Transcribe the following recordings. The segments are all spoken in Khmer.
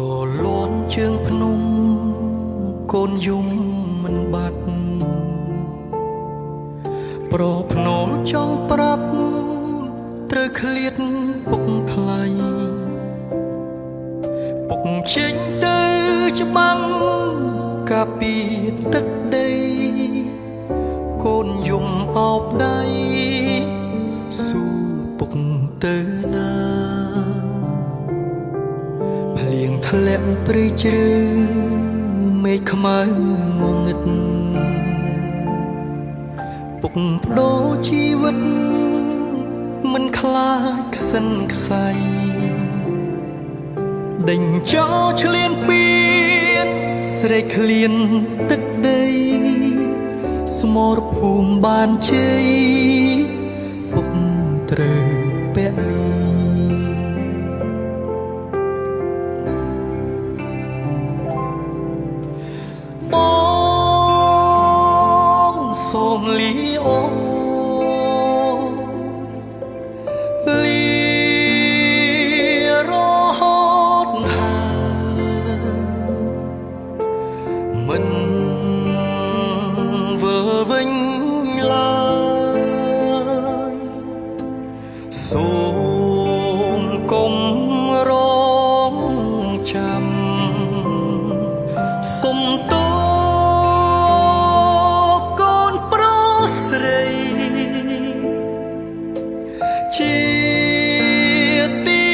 ក៏លន់ជើងភ្នំកូនយំមិនបាត់ប្រភ្នូលចង់ប្រាប់ត្រូវឃ្លាតពុកថ្លៃពុកចេញទៅច្បាំងកាពីទឹកដីកូនយំអោបដៃស៊ូពុកទៅណាភ្លៀងធ្លាក់ព្រៃជ្រៅមេឃខ្មៅងងឹតពុកបដូរជីវិតមិនខ្លាចខ្សិនខ្សៃដេញចោលឆ្លៀនពៀនស្រែកឃ្លានទឹកដីស្មរភូមិបានជ័យពុកត្រូវពលីបងសូមលីអូលីរហូតហើយមិនវិលវិញឡើយសូមកុំរងចាំសុំតកូនប្រុសស្រីជាទី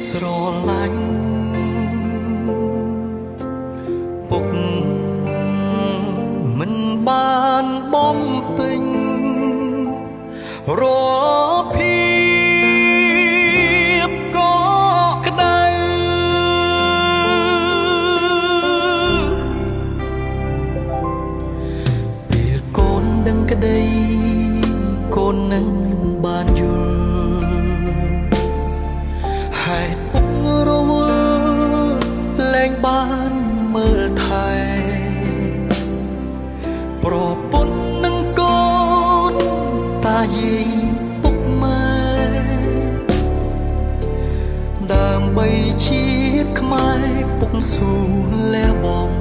ស្រឡាញ់ពុកមិនបានបំពេញរាល់ភាពក៏ក្តៅពេលកូនដឹងក្តីកូននឹងបានយល់ហេតុពុករវល់លែងបានមើលថែប្រពន្ធនឹងកូនតាយាយពុកម៉ែដើម្បីជាតិខ្មែរពុកស៊ូលះបង់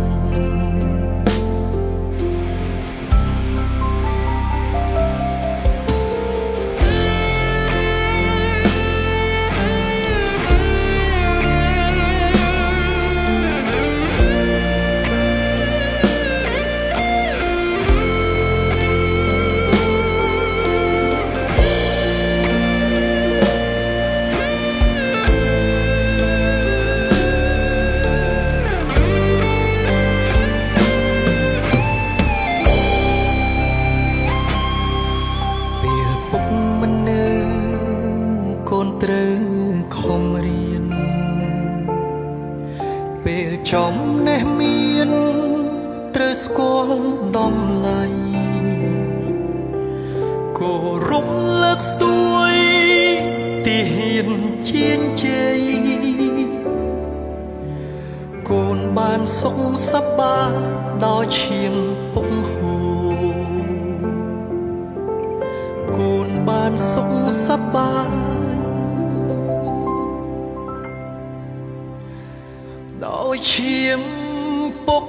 កូនត្រូវខំរៀនពេលចំណេះមានត្រូវស្គាល់ដំឡៃគោរពលើកស្ទួយទីហ៊ានជាងជ័យកូនបានសុខសប្បាយដោយឈាមពុកហូរកូនបានសុខសប្បាយដោយឈាមពុក